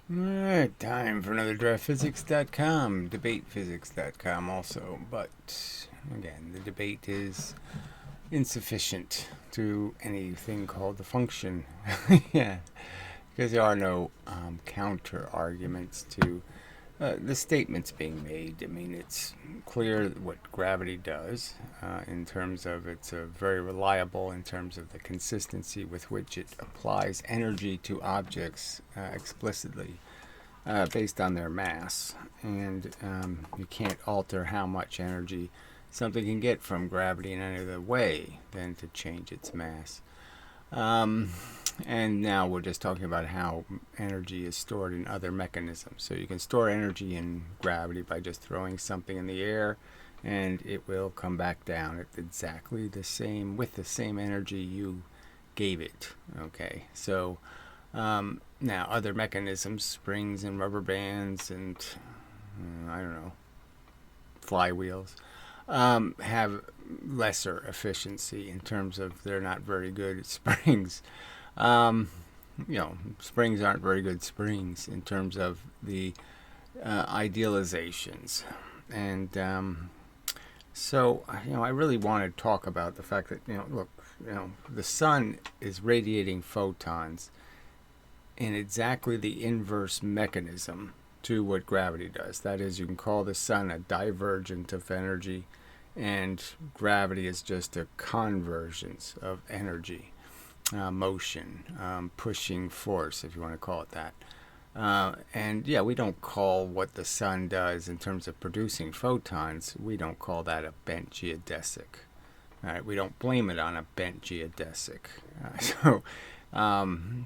Alright, time for another draftphysics.com, debatephysics.com also, but again, the debate is insufficient to anything called the function. Yeah, because there are no counter arguments to the statements being made. I mean, it's clear what gravity does in terms of it's very reliable in terms of the consistency with which it applies energy to objects explicitly based on their mass. And you can't alter how much energy something can get from gravity in any other way than to change its mass. Um, and now we're just talking about how energy is stored in other mechanisms. So you can store energy in gravity by just throwing something in the air, and it will come back down at exactly the same, with the same energy you gave it. Okay, so now other mechanisms, springs and rubber bands and I don't know, flywheels, have lesser efficiency in terms of they're not very good at springs. Um, springs aren't very good springs in terms of the idealizations. And I really want to talk about the fact that, look, the sun is radiating photons in exactly the inverse mechanism to what gravity does. That is, you can call the sun a divergent of energy, and gravity is just a convergence of energy, motion, pushing force, if you want to call it that. And yeah, we don't call what the sun does in terms of producing photons, we don't call that a bent geodesic. All right, we don't blame it on a bent geodesic. And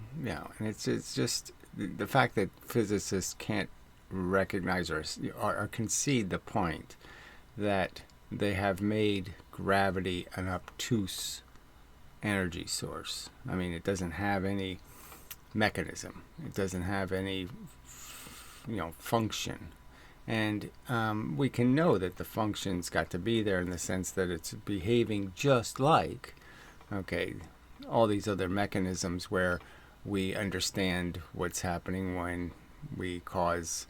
it's just the fact that physicists can't recognize or concede the point that they have made gravity an obtuse energy source. I mean, it doesn't have any mechanism. It doesn't have any, function. And we can know that the function's got to be there in the sense that it's behaving just like, okay, all these other mechanisms where we understand what's happening when we cause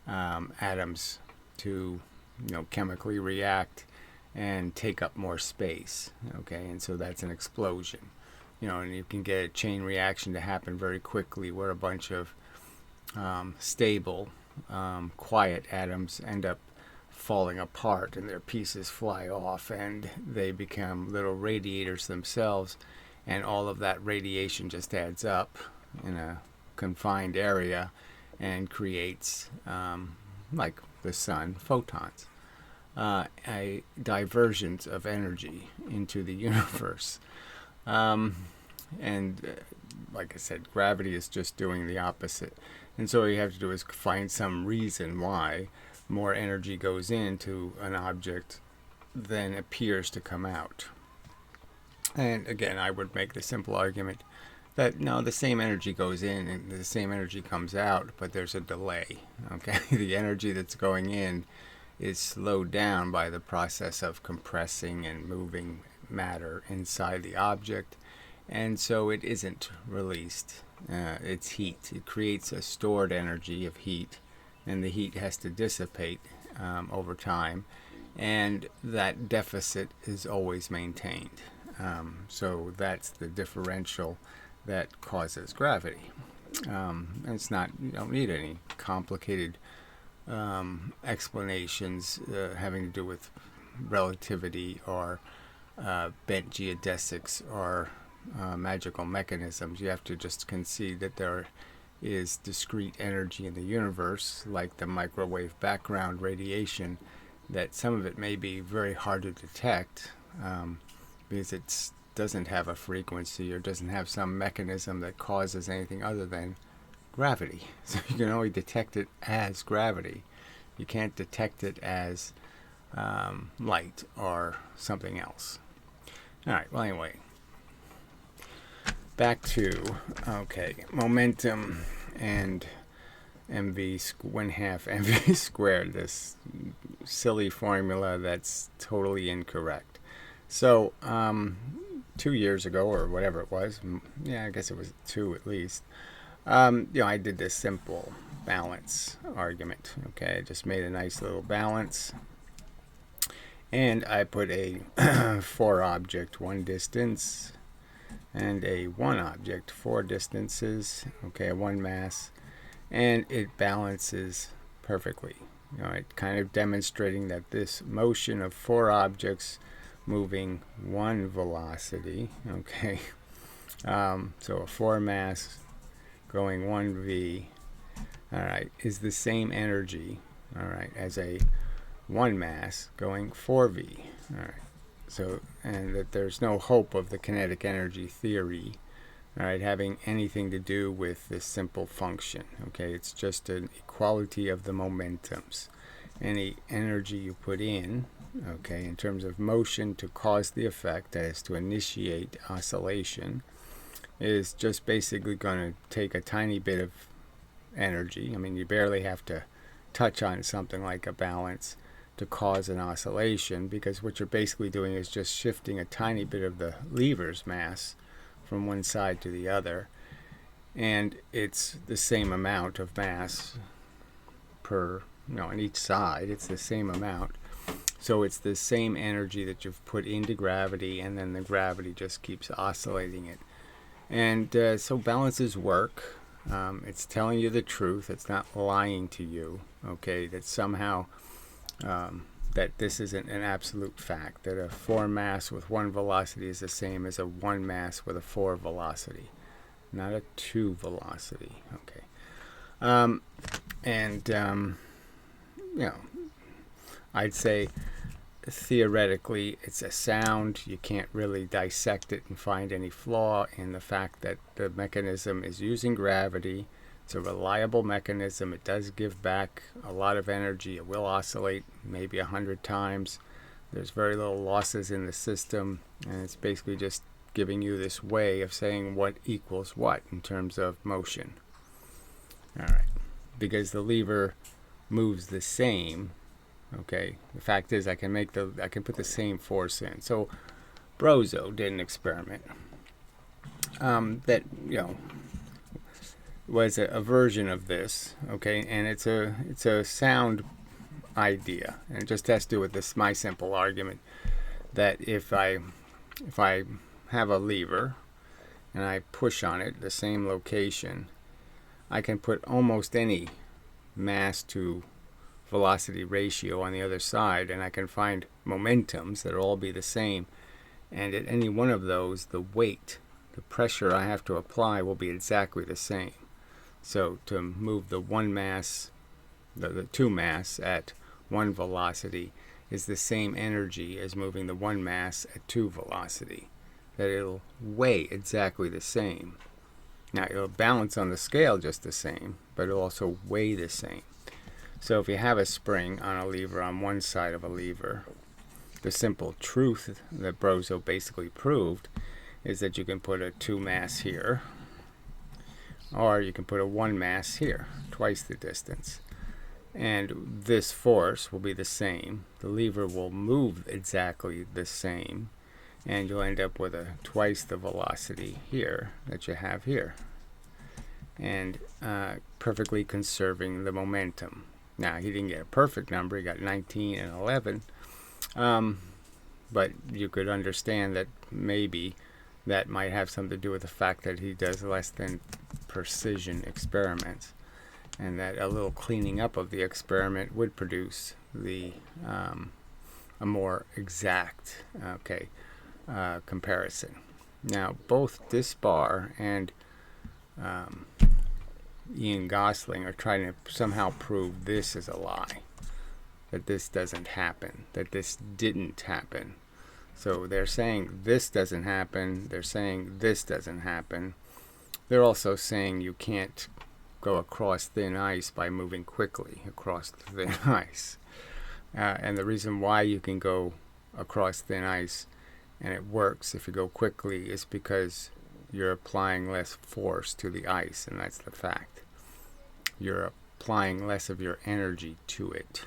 atoms to, chemically react and take up more space. Okay, and so that's an explosion. And you can get a chain reaction to happen very quickly where a bunch of stable, quiet atoms end up falling apart and their pieces fly off and they become little radiators themselves, and all of that radiation just adds up in a confined area and creates, like the sun, photons, a divergence of energy into the universe. And like I said, gravity is just doing the opposite. And so all you have to do is find some reason why more energy goes into an object than appears to come out. And again, I would make the simple argument that no, the same energy goes in and the same energy comes out, but there's a delay. Okay, the energy that's going in is slowed down by the process of compressing and moving matter inside the object, and so it isn't released. It's heat. It creates a stored energy of heat, and the heat has to dissipate over time, and that deficit is always maintained. So that's the differential that causes gravity. And it's not, you don't need any complicated explanations having to do with relativity or bent geodesics or magical mechanisms. You have to just concede that there is discrete energy in the universe, like the microwave background radiation, that some of it may be very hard to detect because it doesn't have a frequency or doesn't have some mechanism that causes anything other than gravity. So you can only detect it as gravity. You can't detect it as light or something else. All right, well, anyway, back to, momentum and mv, 1/2 mv squared, this silly formula that's totally incorrect. So 2 years ago, or whatever it was, I guess it was 2 at least, I did this simple balance argument. Okay, I just made a nice little balance. And I put a 4 object 1 distance and a 1 object 4 distances. Okay, 1 mass. And it balances perfectly. You know, it kind of demonstrating that this motion of 4 objects moving 1 velocity, okay, so a 4 mass going 1 v, all right, is the same energy, all right, as a 1 mass going 4 v, all right. So, and that there's no hope of the kinetic energy theory, all right, having anything to do with this simple function. Okay, it's just an equality of the momentums. Any energy you put in, okay, in terms of motion to cause the effect, that is to initiate oscillation, is just basically going to take a tiny bit of energy. I mean, you barely have to touch on something like a balance to cause an oscillation, because what you're basically doing is just shifting a tiny bit of the lever's mass from one side to the other, and it's the same amount of mass per, on each side. It's the same amount, so it's the same energy that you've put into gravity, and then the gravity just keeps oscillating it. And so balances work. It's telling you the truth. It's not lying to you. Okay, that somehow that this isn't an absolute fact, that a 4 mass with 1 velocity is the same as a 1 mass with a 4 velocity, not a 2 velocity. Okay, I'd say theoretically it's a sound. You can't really dissect it and find any flaw in the fact that the mechanism is using gravity. It's a reliable mechanism. It does give back a lot of energy. It will oscillate maybe 100 times. There's very little losses in the system, and it's basically just giving you this way of saying what equals what in terms of motion. All right, because the lever moves the same. Okay, the fact is I can put the same force in. So Brozo did an experiment that was a version of this, okay, and it's a sound idea, and it just has to do with this, my simple argument that if I have a lever and I push on it the same location, I can put almost any mass to velocity ratio on the other side, and I can find momentums that will all be the same, and at any one of those the weight, the pressure I have to apply will be exactly the same. So to move the 1 mass, the 2 mass at 1 velocity is the same energy as moving the 1 mass at 2 velocity. That it'll weigh exactly the same. Now it'll balance on the scale just the same, but it'll also weigh the same. So if you have a spring on a lever on one side of a lever, the simple truth that Brozo basically proved is that you can put a 2 mass here, or you can put a 1 mass here, twice the distance, and this force will be the same. The lever will move exactly the same, and you'll end up with a twice the velocity here that you have here, and perfectly conserving the momentum. Now, he didn't get a perfect number. He got 19 and 11, but you could understand that maybe that might have something to do with the fact that he does less than precision experiments, and that a little cleaning up of the experiment would produce the a more exact comparison. Now, both Disbar and Ian Gosling are trying to somehow prove this is a lie, that this doesn't happen, that this didn't happen. So they're saying this doesn't happen, they're saying this doesn't happen. They're also saying you can't go across thin ice by moving quickly across the thin ice. And the reason why you can go across thin ice and it works if you go quickly is because you're applying less force to the ice, and that's the fact. You're applying less of your energy to it.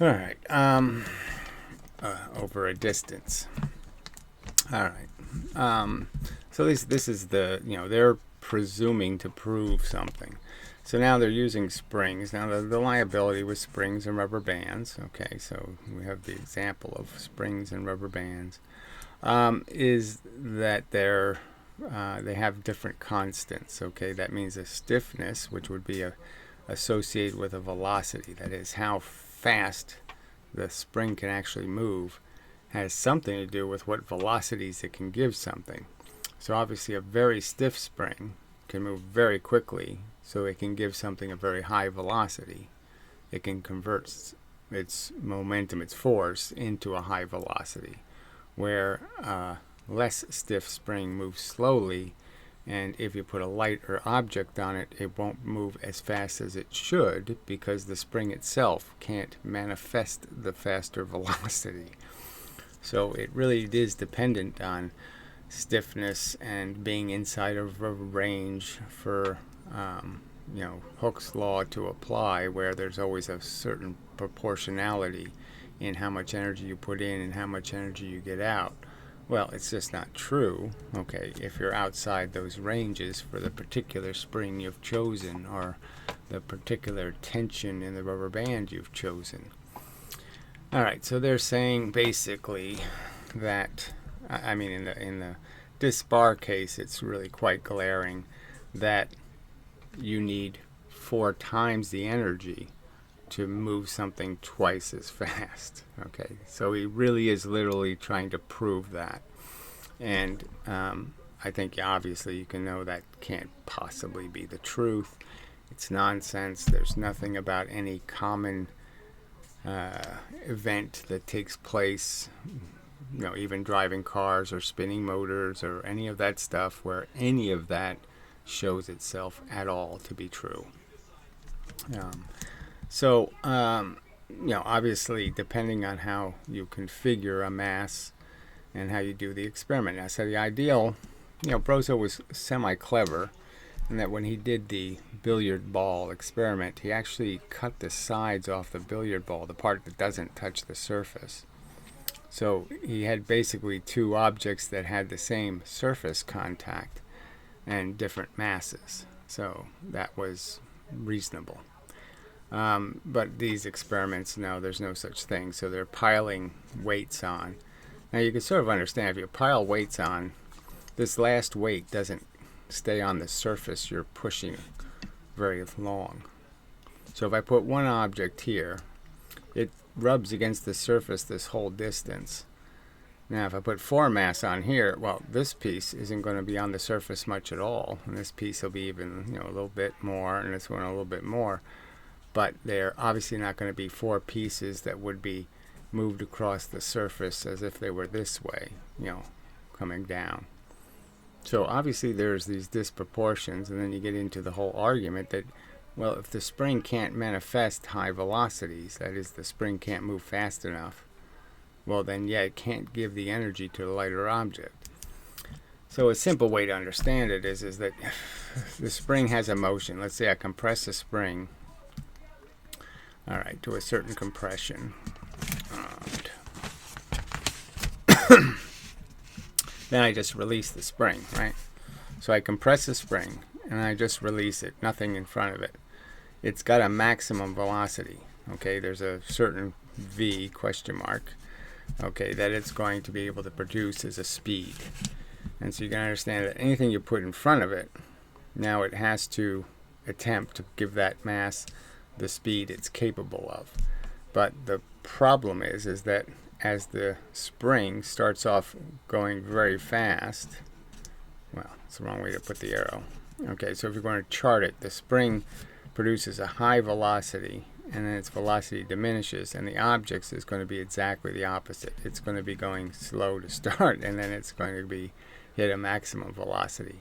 All right. Over a distance. All right. So this is the, they're presuming to prove something. So now they're using springs. Now the liability with springs and rubber bands, okay, so we have the example of springs and rubber bands, is that they have different constants, okay? That means a stiffness, which would be associated with a velocity, that is how fast the spring can actually move, has something to do with what velocities it can give something. So obviously a very stiff spring can move very quickly, so it can give something a very high velocity. It can convert its momentum, its force, into a high velocity, where less stiff spring moves slowly, and if you put a lighter object on it, it won't move as fast as it should, because the spring itself can't manifest the faster velocity. So it really is dependent on stiffness and being inside of a range for Hooke's law to apply, where there's always a certain proportionality in how much energy you put in and how much energy you get out. Well, it's just not true, okay, if you're outside those ranges for the particular spring you've chosen or the particular tension in the rubber band you've chosen. All right, so they're saying basically that, in the disc bar case, it's really quite glaring that you need 4 times the energy to move something twice as fast. Okay, so he really is literally trying to prove that. And I think obviously you can know that can't possibly be the truth. It's nonsense. There's nothing about any common event that takes place, even driving cars or spinning motors or any of that stuff, where any of that shows itself at all to be true. Obviously, depending on how you configure a mass and how you do the experiment. Now, so the ideal, Brozo was semi-clever in that when he did the billiard ball experiment, he actually cut the sides off the billiard ball, the part that doesn't touch the surface. So he had basically 2 objects that had the same surface contact and different masses. So that was reasonable. But these experiments, no, there's no such thing. So they're piling weights on. Now you can sort of understand, if you pile weights on, this last weight doesn't stay on the surface you're pushing very long. So if I put one object here, it rubs against the surface this whole distance. Now if I put 4 mass on here, well, this piece isn't going to be on the surface much at all, and this piece will be even a little bit more, and this one a little bit more. But they're obviously not going to be 4 pieces that would be moved across the surface as if they were this way, coming down. So obviously there's these disproportions, and then you get into the whole argument that, well, if the spring can't manifest high velocities, that is, the spring can't move fast enough, well then, yeah, it can't give the energy to the lighter object. So a simple way to understand it is that the spring has a motion. Let's say I compress a spring, all right, to a certain compression. Then I just release the spring, right? So I compress the spring and I just release it, nothing in front of it. It's got a maximum velocity, okay? There's a certain V, question mark, okay, that it's going to be able to produce as a speed. And so you can understand that anything you put in front of it, now it has to attempt to give that mass the speed it's capable of. But the problem is that as the spring starts off going very fast, well, it's the wrong way to put the arrow. Okay, so if you're going to chart it, the spring produces a high velocity, and then its velocity diminishes, and the object is going to be exactly the opposite. It's going to be going slow to start, and then it's going to be hit a maximum velocity.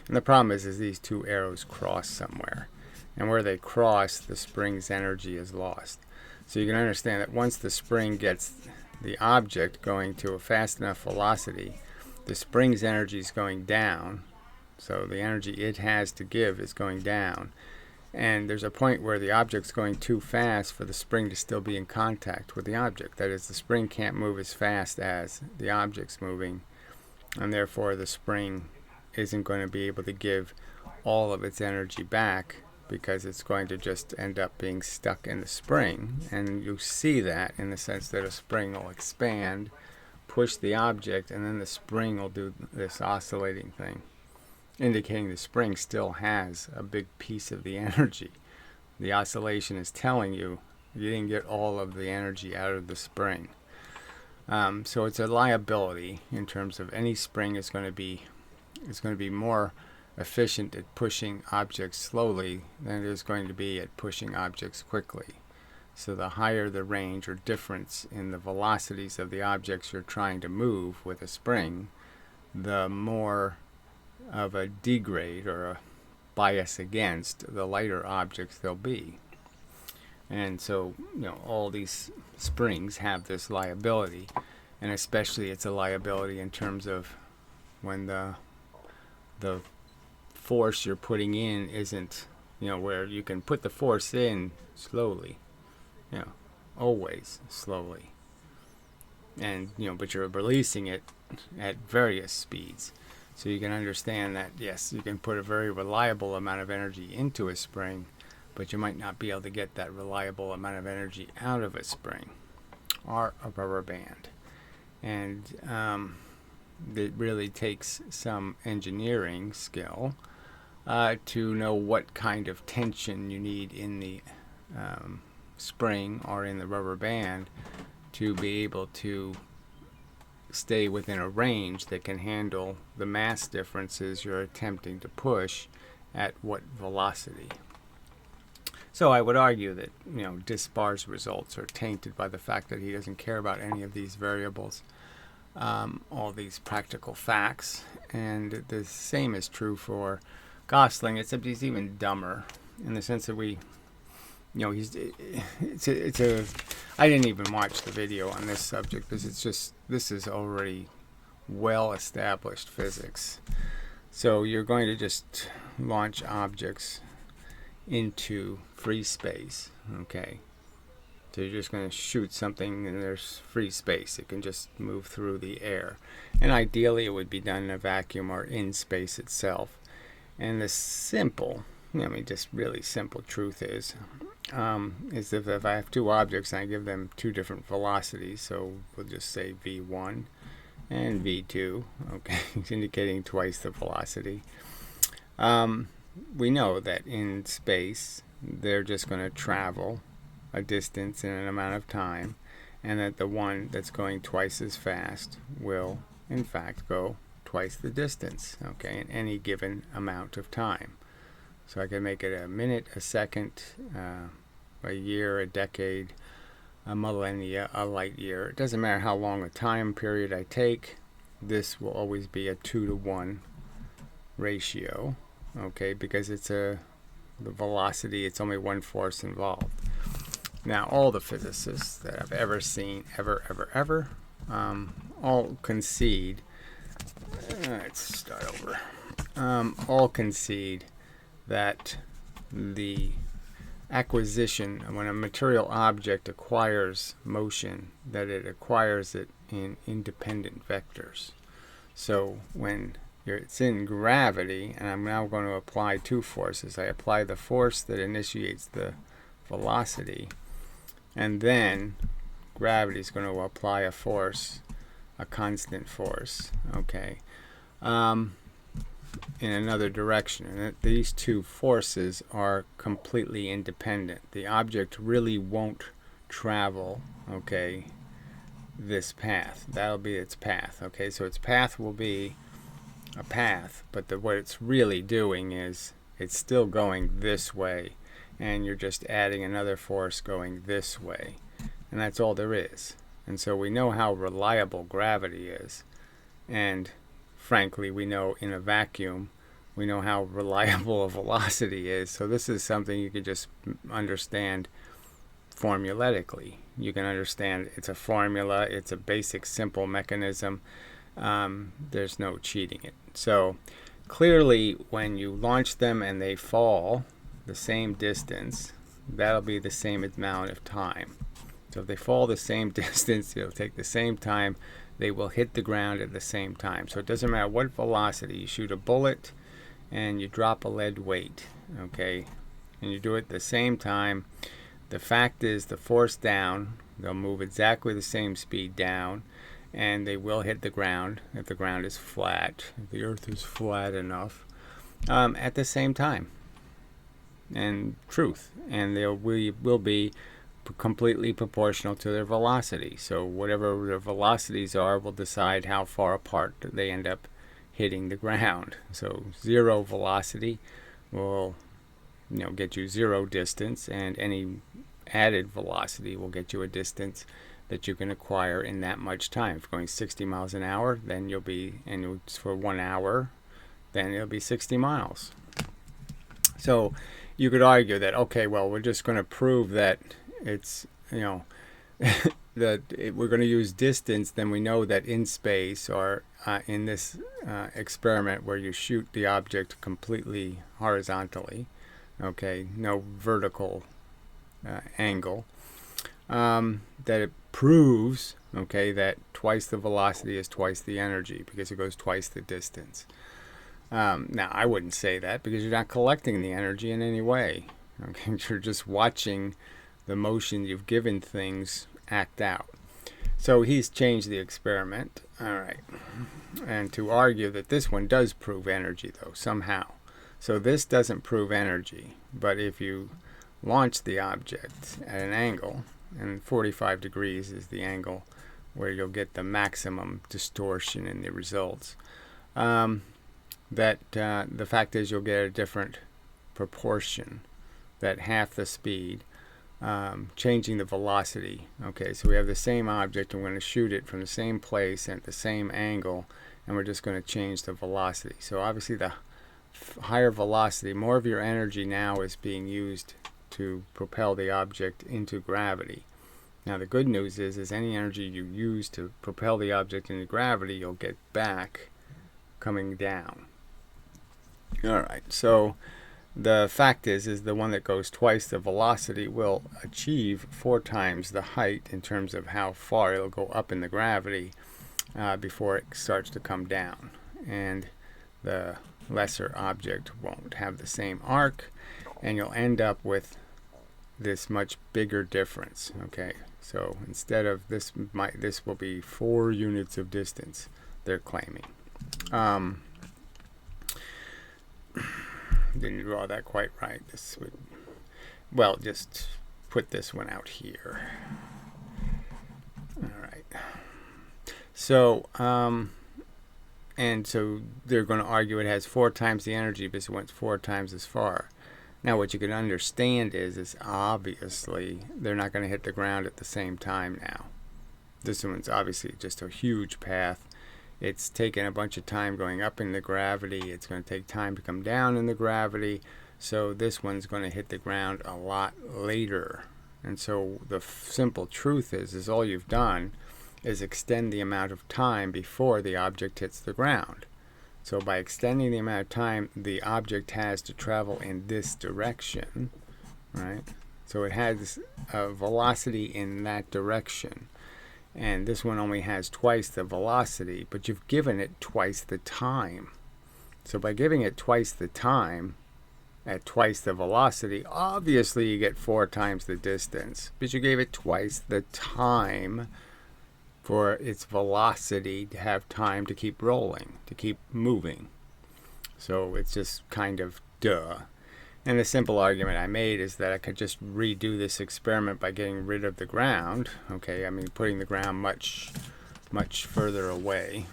And the problem is these 2 arrows cross somewhere, and where they cross, the spring's energy is lost. So you can understand that once the spring gets the object going to a fast enough velocity, the spring's energy is going down, so the energy it has to give is going down, and there's a point where the object's going too fast for the spring to still be in contact with the object. That is, the spring can't move as fast as the object's moving, and therefore the spring isn't going to be able to give all of its energy back, because it's going to just end up being stuck in the spring. And you see that in the sense that a spring will expand, push the object, and then the spring will do this oscillating thing, indicating the spring still has a big piece of the energy. The oscillation is telling you you didn't get all of the energy out of the spring. So it's a liability in terms of any spring is going to be more efficient at pushing objects slowly than it is going to be at pushing objects quickly. So the higher the range or difference in the velocities of the objects you're trying to move with a spring, the more of a degrade or a bias against the lighter objects there'll be. And so, all these springs have this liability, and especially it's a liability in terms of when the force you're putting in isn't, where you can put the force in slowly, always slowly, and but you're releasing it at various speeds. So you can understand that, yes, you can put a very reliable amount of energy into a spring, but you might not be able to get that reliable amount of energy out of a spring or a rubber band. And it really takes some engineering skill to know what kind of tension you need in the spring or in the rubber band to be able to stay within a range that can handle the mass differences you're attempting to push at what velocity. So I would argue that Dispar's results are tainted by the fact that he doesn't care about any of these variables, all these practical facts. And the same is true for Gosling, except he's even dumber in the sense that I didn't even watch the video on this subject because this is already well established physics. So you're going to just launch objects into free space, okay? So you're just going to shoot something and there's free space. It can just move through the air. And ideally it would be done in a vacuum or in space itself. And the simple, just really simple truth is if I have two objects and I give them two different velocities, so we'll just say V1 and V2, okay, indicating twice the velocity. We know that in space they're just going to travel a distance in an amount of time, and that the one that's going twice as fast will in fact go twice the distance, okay, in any given amount of time. So I can make it a minute, a second, a year, a decade, a millennia, a light year. It doesn't matter how long a time period I take. This will always be a 2-to-1 ratio, okay, because it's the velocity, it's only one force involved. Now, all the physicists that I've ever seen, ever, all concede, let's start over, all concede that the acquisition, when a material object acquires motion, that it acquires it in independent vectors. So when it's in gravity, and I'm now going to apply two forces. I apply the force that initiates the velocity, and then gravity is going to apply a force, a constant force, okay, in another direction. And these two forces are completely independent. The object really won't travel, okay, this path. That'll be its path, okay? So its path will be a path, but what it's really doing is it's still going this way, and you're just adding another force going this way, and that's all there is. And so we know how reliable gravity is, and frankly we know in a vacuum we know how reliable a velocity is. So this is something you could just understand formulatically. You can understand it's a formula, it's a basic simple mechanism. There's no cheating it. So clearly when you launch them and they fall the same distance, that'll be the same amount of time. So if they fall the same distance, it'll take the same time. They will hit the ground at the same time. So it doesn't matter what velocity. You shoot a bullet and you drop a lead weight, okay, and you do it at the same time. The fact is, the force down, they'll move exactly the same speed down, and they will hit the ground if the ground is flat, if the earth is flat enough, at the same time. And truth, and they will be completely proportional to their velocity. So whatever their velocities are will decide how far apart they end up hitting the ground. So zero velocity will get you zero distance, and any added velocity will get you a distance that you can acquire in that much time. If you're going 60 miles an hour, then you'll be, and for 1 hour, then it'll be 60 miles. So you could argue that, okay, well, we're just going to prove that it's, that we're going to use distance. Then we know that in space, or in this experiment where you shoot the object completely horizontally, okay, no vertical angle, that it proves, okay, that twice the velocity is twice the energy because it goes twice the distance. Now, I wouldn't say that because you're not collecting the energy in any way. Okay? You're just watching the motion you've given things act out. So he's changed the experiment. All right. And to argue that this one does prove energy, though, somehow. So this doesn't prove energy. But if you launch the object at an angle, and 45 degrees is the angle where you'll get the maximum distortion in the results, the fact is you'll get a different proportion, that half the speed, changing the velocity. Okay, so we have the same object, and we're going to shoot it from the same place at the same angle, and we're just going to change the velocity. So obviously the higher velocity, more of your energy now is being used to propel the object into gravity. Now the good news is any energy you use to propel the object into gravity, you'll get back coming down. Alright, so the fact is the one that goes twice the velocity will achieve 4 times the height in terms of how far it'll go up in the gravity before it starts to come down. And the lesser object won't have the same arc, and you'll end up with this much bigger difference. Okay, so instead of this will be 4 units of distance, they're claiming. Didn't draw that quite right. This would, well, just put this one out here. All right. So, and so they're going to argue it has 4 times the energy because it went 4 times as far. Now, what you can understand is obviously they're not going to hit the ground at the same time now. This one's obviously just a huge path. It's taken a bunch of time going up in the gravity. It's going to take time to come down in the gravity. So this one's going to hit the ground a lot later. And so the simple truth is all you've done is extend the amount of time before the object hits the ground. So by extending the amount of time the object has to travel in this direction, right? So it has a velocity in that direction. And this one only has twice the velocity, but you've given it twice the time. So by giving it twice the time at twice the velocity, obviously you get 4 times the distance, but you gave it twice the time for its velocity to have time to keep rolling, to keep moving. So it's just kind of duh. And the simple argument I made is that I could just redo this experiment by getting rid of the ground. Okay, I mean putting the ground much further away.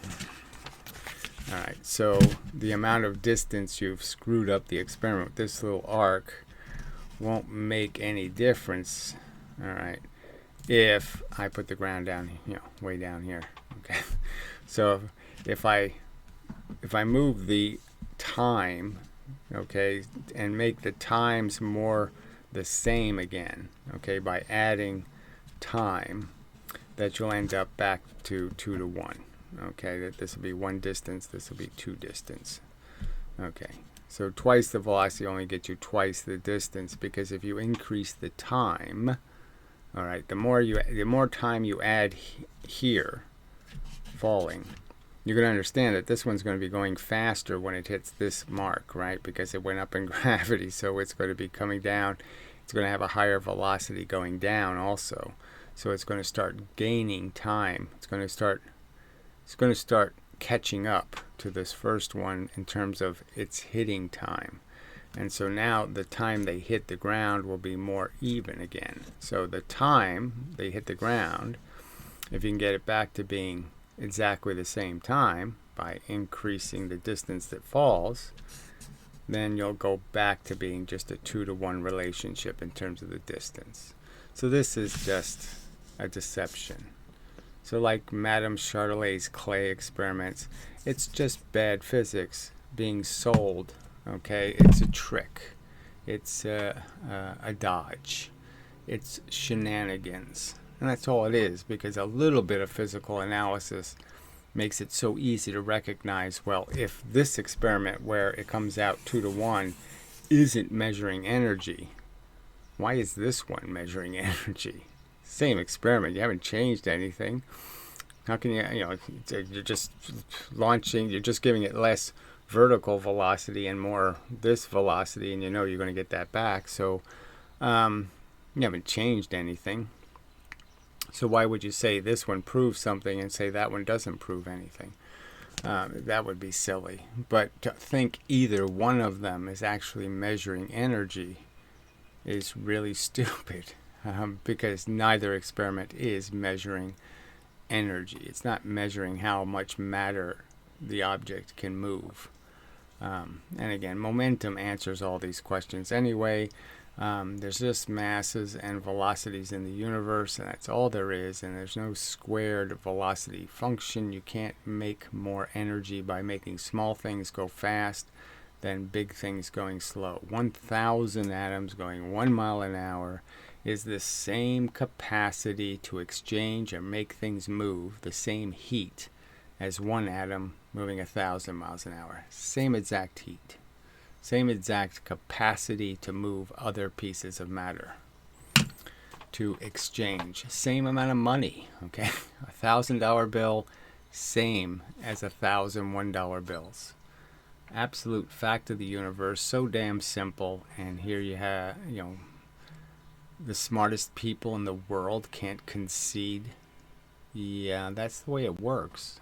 Alright, so the amount of distance you've screwed up the experiment with this little arc won't make any difference. Alright, if I put the ground down, way down here. Okay, so if I move the time, okay, and make the times more the same again, okay, by adding time, that you'll end up back to 2 to 1. Okay, that this will be 1 distance, this will be 2 distance. Okay, so twice the velocity only gets you twice the distance, because if you increase the time, all right, the more time you add here, falling, you're going to understand that this one's going to be going faster when it hits this mark, right? Because it went up in gravity, so it's going to be coming down. It's going to have a higher velocity going down also. So it's going to start gaining time. It's going to start catching up to this first one in terms of its hitting time. And so now the time they hit the ground will be more even again. So the time they hit the ground, if you can get it back to being exactly the same time by increasing the distance that falls, then you'll go back to being just a 2-to-1 relationship in terms of the distance. So this is just a deception. So like Madame Chatelet's clay experiments, it's just bad physics being sold. Okay, it's a trick. It's a dodge. It's shenanigans. And that's all it is, because a little bit of physical analysis makes it so easy to recognize, well, if this experiment where it comes out 2-to-1 isn't measuring energy, why is this one measuring energy? Same experiment. You haven't changed anything. How can you're just launching, you're just giving it less vertical velocity and more this velocity, and you're going to get that back. So you haven't changed anything. So why would you say this one proves something and say that one doesn't prove anything? That would be silly. But to think either one of them is actually measuring energy is really stupid, because neither experiment is measuring energy. It's not measuring how much matter the object can move. And again, momentum answers all these questions anyway. There's just masses and velocities in the universe, and that's all there is, and there's no squared velocity function. You can't make more energy by making small things go fast than big things going slow. 1,000 atoms going 1 mile an hour is the same capacity to exchange and make things move, the same heat as one atom moving 1,000 miles an hour. Same exact heat. Same exact capacity to move other pieces of matter, to exchange. Same amount of money, okay? $1,000 bill, same as 1,000 $1 bills. Absolute fact of the universe, so damn simple. And here you have, the smartest people in the world can't concede. Yeah, that's the way it works.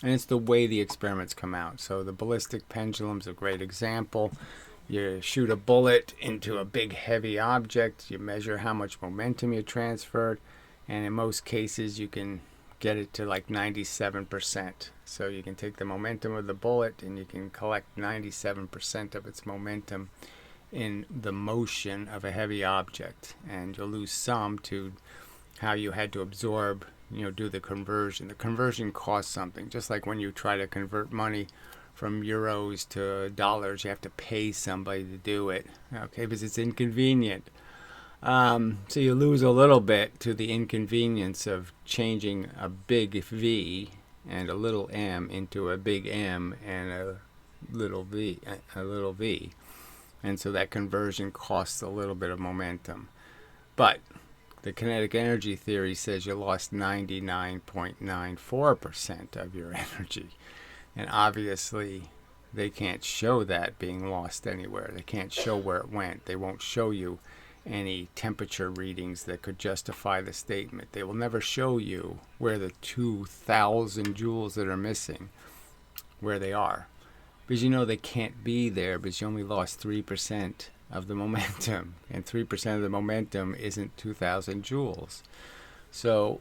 And it's the way the experiments come out. So the ballistic pendulum's a great example. You shoot a bullet into a big heavy object, you measure how much momentum you transferred, and in most cases you can get it to like 97%. So you can take the momentum of the bullet and you can collect 97% of its momentum in the motion of a heavy object. And you'll lose some to how you had to absorb, do the conversion. The conversion costs something. Just like when you try to convert money from euros to dollars, you have to pay somebody to do it, okay, because it's inconvenient. So you lose a little bit to the inconvenience of changing a big V and a little m into a big M and a little v. And so that conversion costs a little bit of momentum. But the kinetic energy theory says you lost 99.94% of your energy. And obviously, they can't show that being lost anywhere. They can't show where it went. They won't show you any temperature readings that could justify the statement. They will never show you where the 2,000 joules that are missing, where they are. Because they can't be there because you only lost 3% of the momentum, and 3% of the momentum isn't 2,000 joules. So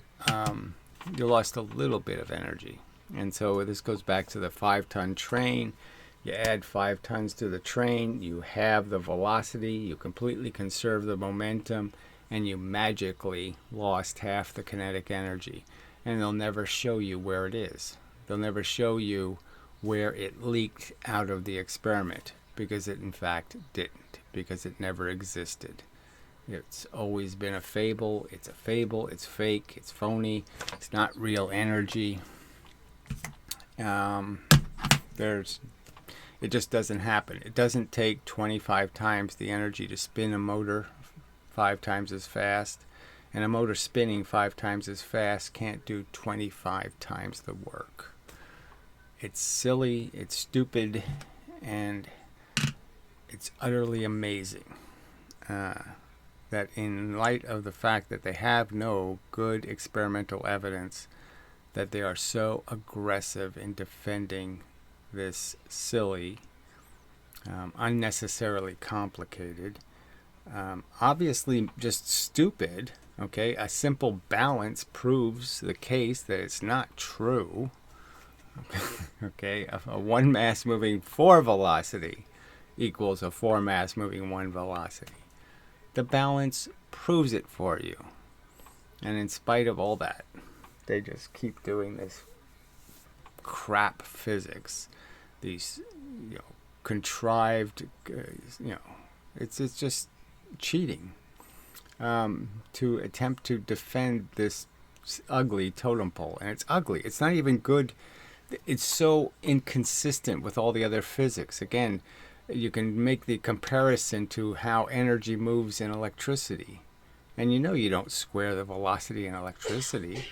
you lost a little bit of energy. And so this goes back to the 5-ton train. You add 5 tons to the train, you have the velocity, you completely conserve the momentum, and you magically lost half the kinetic energy. And they'll never show you where it is. They'll never show you where it leaked out of the experiment, because it in fact didn't, because it never existed. It's always been a fable. It's a fable. It's fake. It's phony. It's not real energy. It just doesn't happen. It doesn't take 25 times the energy to spin a motor 5 times as fast, and a motor spinning 5 times as fast can't do 25 times the work. It's silly, it's stupid, and it's utterly amazing that in light of the fact that they have no good experimental evidence, that they are so aggressive in defending this silly, unnecessarily complicated, obviously just stupid. Okay, a simple balance proves the case that it's not true. Okay, a one mass moving 4 velocity equals a 4 mass moving 1 velocity. The balance proves it for you. And in spite of all that, they just keep doing this crap physics, these, contrived, it's just cheating, to attempt to defend this ugly totem pole. And it's ugly. It's not even good. It's so inconsistent with all the other physics. Again, you can make the comparison to how energy moves in electricity. And you don't square the velocity in electricity.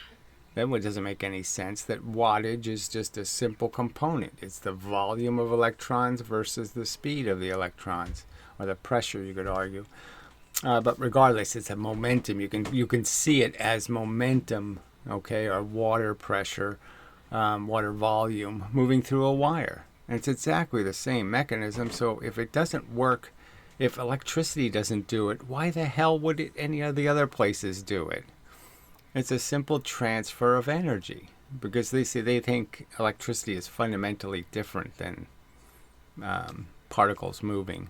That one doesn't make any sense. That wattage is just a simple component. It's the volume of electrons versus the speed of the electrons, or the pressure, you could argue. But regardless, it's a momentum. You can see it as momentum, okay, or water pressure, water volume moving through a wire. And it's exactly the same mechanism. So if it doesn't work, if electricity doesn't do it, why the hell would any of the other places do it? It's a simple transfer of energy, because they think electricity is fundamentally different than particles moving.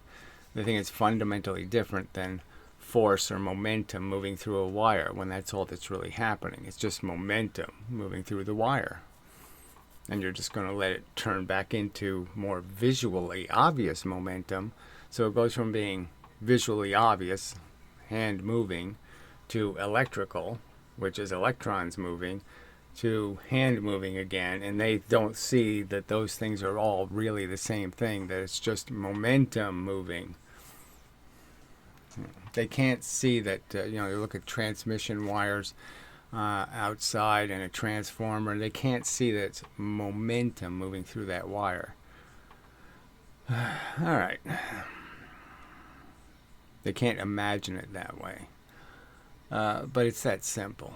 They think it's fundamentally different than force or momentum moving through a wire, when that's all that's really happening. It's just momentum moving through the wire. And you're just going to let it turn back into more visually obvious momentum. So it goes from being visually obvious, hand moving, to electrical, which is electrons moving, to hand moving again. And they don't see that those things are all really the same thing, that it's just momentum moving. They can't see that, you look at transmission wires outside and a transformer. They can't see that it's momentum moving through that wire. All right. They can't imagine it that way. But it's that simple.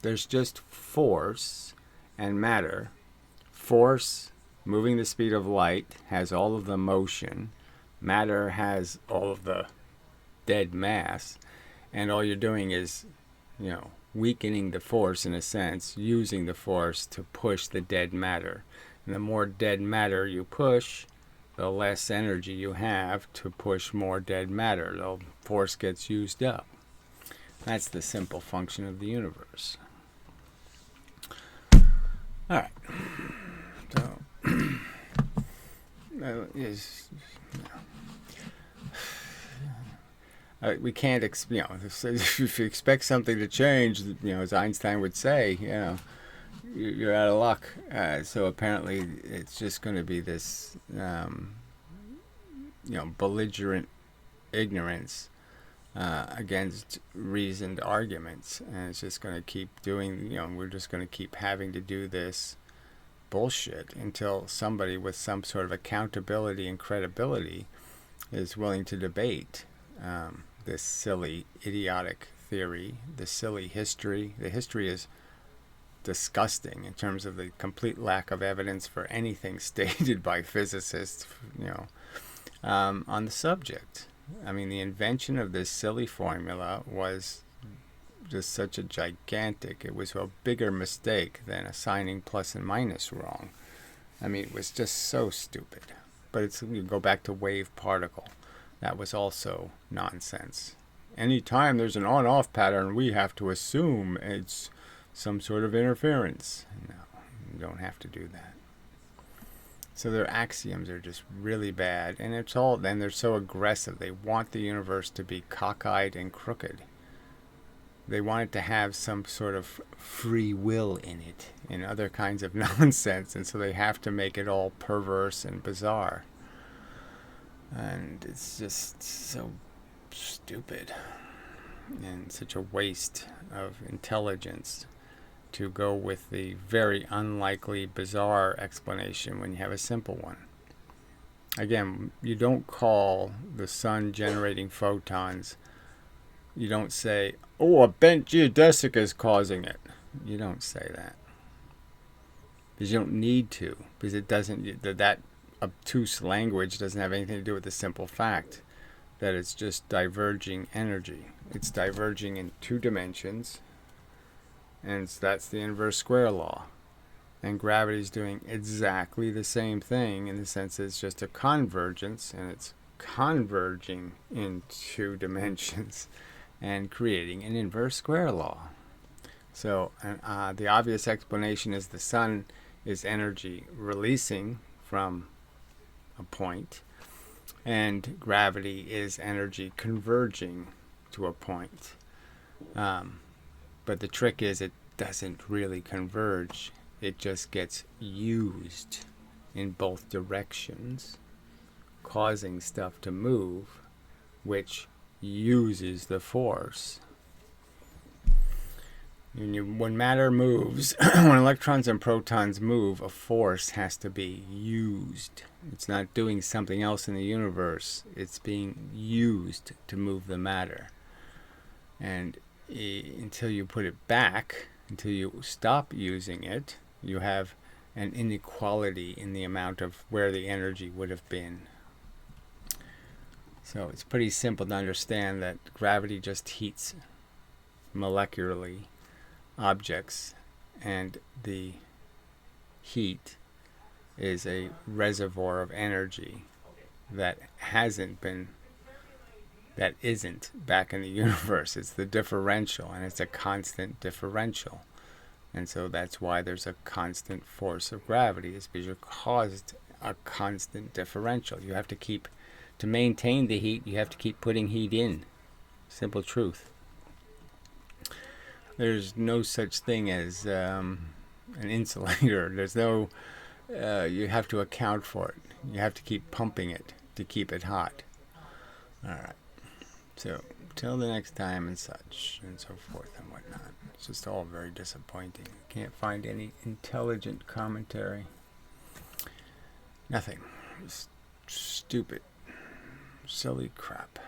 There's just force and matter. Force, moving the speed of light, has all of the motion. Matter has all of the dead mass. And all you're doing is, weakening the force, in a sense, using the force to push the dead matter. And the more dead matter you push, the less energy you have to push more dead matter. The force gets used up. That's the simple function of the universe. All right. So, we can't, if you expect something to change, as Einstein would say, you're out of luck. So apparently, it's just going to be this, belligerent ignorance against reasoned arguments, and it's just going to keep doing. We're just going to keep having to do this bullshit until somebody with some sort of accountability and credibility is willing to debate this silly, idiotic theory, the silly history. The history is disgusting in terms of the complete lack of evidence for anything stated by physicists, on the subject. I mean, the invention of this silly formula was just such a gigantic, it was a bigger mistake than assigning plus and minus wrong. I mean, it was just so stupid. But you go back to wave particle. That was also nonsense. Anytime there's an on-off pattern, we have to assume it's some sort of interference. No, you don't have to do that. So their axioms are just really bad, and they're so aggressive. They want the universe to be cockeyed and crooked. They want it to have some sort of free will in it, and other kinds of nonsense, and so they have to make it all perverse and bizarre. And it's just so stupid, and such a waste of intelligence to go with the very unlikely, bizarre explanation when you have a simple one. Again, you don't call the sun generating photons. You don't say, oh, a bent geodesic is causing it. You don't say that. Because you don't need to. Because it doesn't, that obtuse language doesn't have anything to do with the simple fact that it's just diverging energy. It's diverging in 2 dimensions. And that's the inverse square law. And gravity is doing exactly the same thing in the sense it's just a convergence, and it's converging in 2 dimensions and creating an inverse square law. So the obvious explanation is the sun is energy releasing from a point, and gravity is energy converging to a point. But the trick is it doesn't really converge. It just gets used in both directions, causing stuff to move, which uses the force. When matter moves, when electrons and protons move, a force has to be used. It's not doing something else in the universe. It's being used to move the matter. And until you put it back, until you stop using it, you have an inequality in the amount of where the energy would have been. So it's pretty simple to understand that gravity just heats molecularly objects, and the heat is a reservoir of energy that isn't back in the universe. It's the differential, and it's a constant differential. And so that's why there's a constant force of gravity, is because you're caused a constant differential. You have to keep, to maintain the heat, you have to keep putting heat in. Simple truth. There's no such thing as an insulator. There's no, you have to account for it. You have to keep pumping it to keep it hot. All right. So, till the next time and such, and so forth and whatnot. It's just all very disappointing. Can't find any intelligent commentary. Nothing. Just stupid, silly crap.